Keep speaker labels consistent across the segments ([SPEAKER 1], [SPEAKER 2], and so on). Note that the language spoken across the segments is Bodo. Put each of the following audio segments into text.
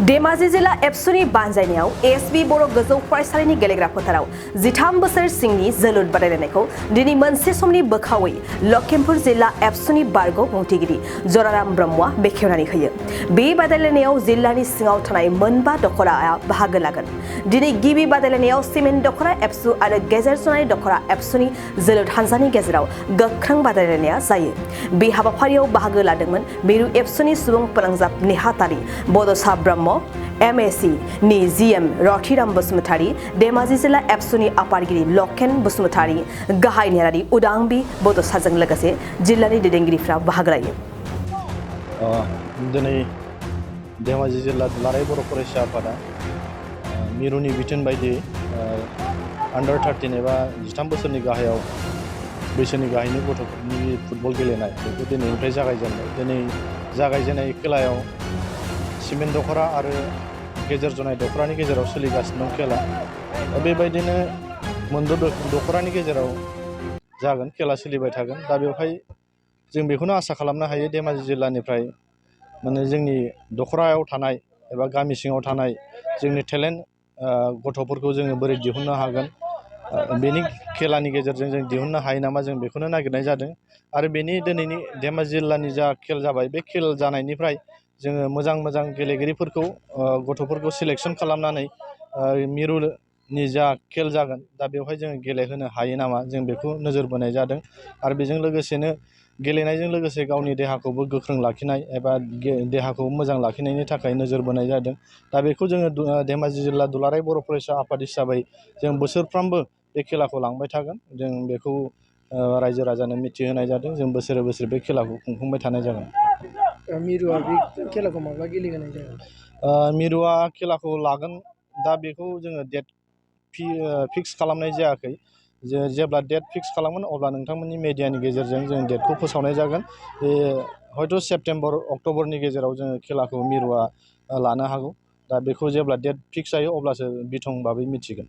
[SPEAKER 1] धेमाजि जिल्ला एबसुनि बानजायनायाव एएसबि बर' गोजौ फरायसालिनि गेलेग्रा फोथाराव 13 बोसोर सिंनि जोलुर बादायलायनायखौ दिनै मोनसे समनि बोखावै लखिमपुर जिल्ला एबसुनि बारग' बुंथिगिरि जराराम ब्रह्मआ बेखेवनानै होयो। बे बादायलायनायाव जिल्लानि सिङाव थानाय मोनबा दखराया बाहागो लागोन। दिनै गिबि बादायलायनायाव सिमेन्ट दखरा एबसु आरो गेजेर जनाय दखरा एबसुनि जोलुर हानजानि गेजेराव गोख्रों बादायलायनाया जायो। बे हाबाफारियाव बाहागो लादोंमोन मिरु एबसुनि सुबुं फोनांजाब नेहाथारि बड'सा ब्रह्म, MAC नि GM रथिराम बसुमतारी, धेमाजि जिल्ला एबसुनि आफादगिरि लकेन बसुमतारी, गाहाय नेहाथारि उदांबि बड'साजों लोगोसे जिल्लानि दैदेनगिरिफ्रा बाहागो लायो।
[SPEAKER 2] दिनै धेमाजि जिल्ला दुलाराय बर' फरायसा आफादा मिरुनि बिथोन बायदि आन्डार 13 एबा 13 बोसोरनि गाहायाव बैसोनि गाहायनि गथ'फोरनि फुटबल गेलेनाय बेखौ दिनैनिफ्राय जागायजेनबाय। दिनै जागायजेननाय खेलायाव सिमेन्ट दखरा आरो गेजेर जनाय दखरानि गेजेराव सोलिगासिनो दं खेला। बेबायदिनो मोनद' दखरानि गेजेराव जागोन, खेला सोलिबाय थागोन। दा बेवहाय जों बेखौनो आसा खालामनो हायो धेमाजि जिल्लानिफ्राय माने जोंनि दखरायाव थानाय एबा गामि सिङाव थानाय जोंनि टेलेन्ट गथ'फोरखौ जोङो बोरै दिहुननो हागोन, बेनि खेलानि गेजेरजों जों दिहुननो हायो नामा, जों बेखौनो नागिरनाय जादों। आरो बेनि दिनैनि धेमाजि जिल्लानि जा खेल जाबाय, बे खेल जानायनिफ्राय जोङो मोजां गेलेगिरिफोरखौ गथ'फोरखौ सिलेक्सन खालामनानै मिरुनि जा खेल जागोन दा बेवहाय जोङो गेलेहोनो हायो नामा, जों बेखौ नोजोर बोनाय जादों। आरो बेजों लोगोसेनो गेलेनायजों लोगोसे गावनि देहाखौबो गोख्रों लाखिनाय एबा देहाखौ मोजां लाखिनायनि थाखाय नोजोर बोनाय जादों। दा बेखौ जोङो धेमाजि जिल्ला दुलाराय बर' फरायसा आफाद हिसाबै जों बोसोरफ्रोमबो बे खेलाखौ लांबाय थागोन। जों बेखौ रायजो राजानो मिथिहोनाय जादों। जों बोसोरे बोसोरे बे खेलाखौ खुंफुंबाय थानाय जागोन।
[SPEAKER 3] मिरुआ बे खेलाखौ माब्ला गेलेहोनाय जागोन?
[SPEAKER 2] मिरुआ खेलाखौ लागोन, दा बेखौ जोङो डेट फिक्स खालामनाय जायाखै। जेब्ला डेट फिक्स खालामगोन अब्ला नोंथांमोननि मेडियानि गेजेरजों जों डेटखौ फोसावनाय जागोन। बे हयथ' सेप्तेम्बर अक्ट'बरनि गेजेराव जोङो खेलाखौ मिरुआ लानो हागौ। दा बेखौ जेब्ला डेट फिक्स जायो अब्लासो बिथं बाबै मिथिगोन।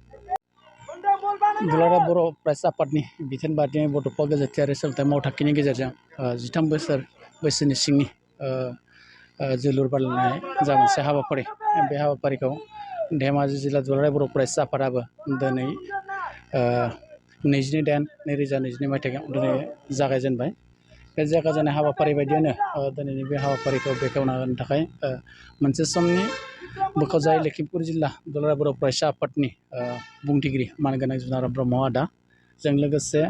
[SPEAKER 3] दुलाराय बर' फरायसा आफादनि बिथोन बादियै बड'फा गेजेरथियारि सोलोंथाइ मावथांखिनि गेजेरजों 13 बोसोर बैसोनि सिंनि जोलुर बादायलायनाय जा मोनसे हाबाफारि, बे हाबाफारिखौ धेमाजि जिल्ला दुलाराय बर' फरायसा आफादाबो दिनै 22/8/2022 मायथाइयाव दिनै जागायजेनबाय। बे जागायजेननाय हाबाफारि बायदियानो दिनैनि बे हाबाफारिखौ बेखेवना होनो थाखाय मोनसे समनि बोखावजायै लखिमपुर जिल्ला दुलाराय बर' फरायसा आफादनि बुंथिगिरि मानगोनां जराराम ब्रह्म आदा, जों लोगोसे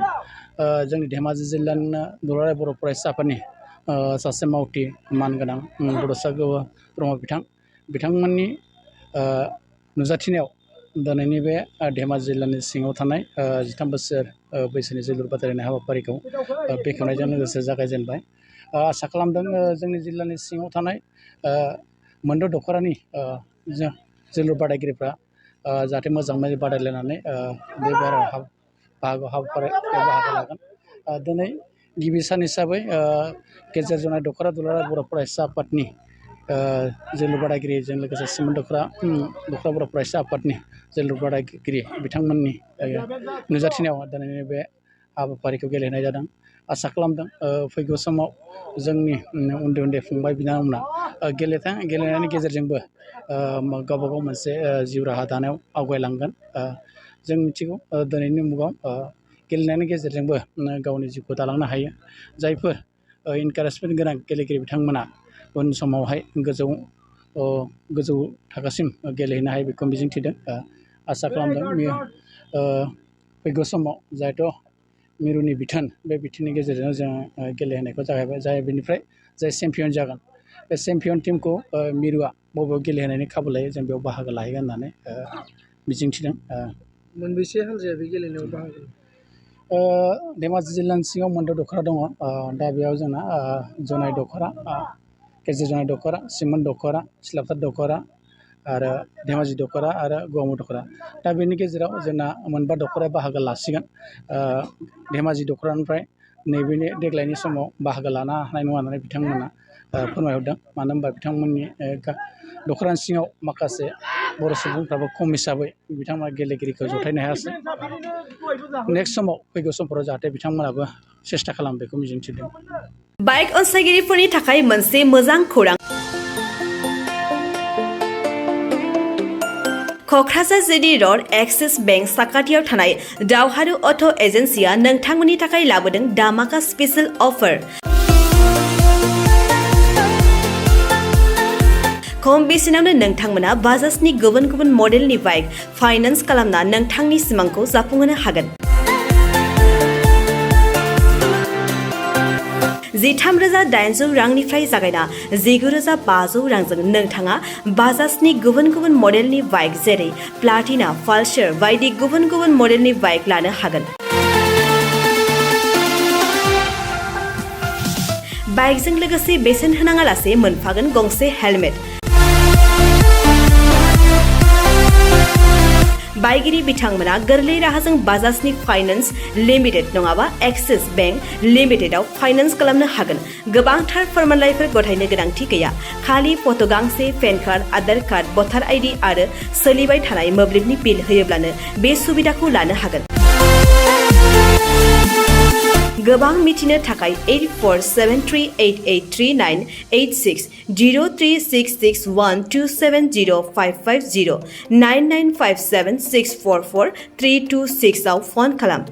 [SPEAKER 3] जोंनि धेमाजि जिल्लानिनो दुलाराय बर' फरायसा आफादनि सासे मावथि मानगोनां बड'सा ब्रह्म बिथांमोननि नुजाथिनायाव दिनैनि बे धेमाजि जिल्लानि सिङाव थानाय 13 बोसोर बैसोनि जोलुर बादायलायनाय हाबाफारिखौ बेखेवनायजों लोगोसे जागायजेनबाय। आसा खालामदों जोंनि जिल्लानि सिङाव थानाय मोनद' दखरानि जोलुर बादायगिरिफ्रा जाहाथे मोजाङै बादायलायनानै बे हाबाफारियाव बाहागो लागोन। दिनै गिबि सान हिसाबै गेजेर जनाय दखरा दुलाराय बर' फरायसा आफादनि जोलुर बादायगिरिजों लोगोसे सिमेन्ट दखरा बर' फरायसा आफादनि जोलुर बादायगिरि बिथांमोननि नुजाथिनायाव दिनैनि बे हाबाफारिखौ गेलेनाय जादों। आसा खालामदों फैगौ समाव जोंनि उन्दै फंबाय बिनानावमोना गेलेनायनि गेजेरजोंबो गावबा गाव मोनसे जिउ राहा दानायाव आवगायलांगोन। जों मिथिगौ दिनैनि मुगायाव गेलेनायनि गेजेरजोंबो गावनि जिउखौ दालांनो हायो। जायफोर इनकारेजमेन्ट गोनां गेलेगिरि बिथांमोना उन समावहाय गोजौ थाखोसिम गेलेहैनो हायो बेखौ मिजिंथिदों। आसा खालामदों फैगौ समाव जायथ' मिरुनि बिथोन, बे बिथोननि गेजेरजों जों गेलेहोनायखौ जागायबाय। बेनिफ्राय जाय चेम्पियन जागोन, बे चेम्पियन टिमखौ मिरुआ बबेयाव गेलेहोनायनि खाबु लायो, जों बेयाव बाहागो लाहैगोन होननानै मिजिंथिदों। मोनबेसे हान्जाया बे गेलेनायाव बाहागो? धेमाजि जिल्लानि सिङाव मोनद' दखरा दङ। दा बेयाव जोंना जनाय दखरा, गेजेर जनाय दखरा, सिमेन्ट दखरा, सिलाफथार दखरा आरो धेमाजि दखरा आरो गौमुर दखरा। दा बेनि गेजेराव जोंना मोनबा दखराया बाहागो लासिगोन। धेमाजि दखरानिफ्राय नैबे देग्लायनि समाव बाहागो लानो हानाय नङा होननानै बिथांमोना फोरमायहरदों। मानो होनबा बिथांमोननि दखरानि सिङाव माखासे बर' सुबुंफ्राबो खम हिसाबै बिथांमोना गेलेगिरिखौ जथायनो हायासै। नेक्स्ट समाव फैगौ समफोराव जाहाथे बिथांमोनाबो सेस्था खालामो बेखौ मिजिंथिदों।
[SPEAKER 1] बाइक अनसायगिरिफोरनि थाखाय मोनसे मोजां खौरां। क'क्राझार जिडी रड एक्सिस बेंक साखाथियाव थानाय दावहारु अट' एजेन्सिया नोंथांमोननि थाखाय लाबोदों दामाका स्पेशल अफार। खम बेसेनावनो नोंथांमोना बाजाजनि गुबुन गुबुन मडेलनि बाइक फाइनान्स खालामना नोंथांनि सिमांखौ जाफुंहोनो हागोन। 13,800 रांनिफ्राय जागायना 19,500 रांजों नोंथाङा बाजाजनि गुबुन गुबुन मडेलनि बाइक जेरै प्लाटिना, पालसार बायदि गुबुन गुबुन मडेलनि बाइक लानो हागोन। बाइकजों लोगोसे बेसेन होनाङालासे मोनफागोन गंसे हेलमेट। बाइगिरि बिथांमोना गोरलै राहाजों बाजाजनि फाइनान्स लिमिटेड नङाबा एक्सिस बेंक लिमिटेडआव फाइनान्स खालामनो हागोन। गोबांथार फोरमानलाइफोर गथायनो गोनांथि गैया। खालि फट' गांसे, पेन कार्ड, आधार कार्ड, भटार आइडि आरो सोलिबाय थानाय मोब्लिबनि बिल होयोब्लानो बे सुबिदाखौ लानो हागोन। गोबां मिथिनो थाखाय 8473883986 03661270550 9957644326 आव फन खालाम।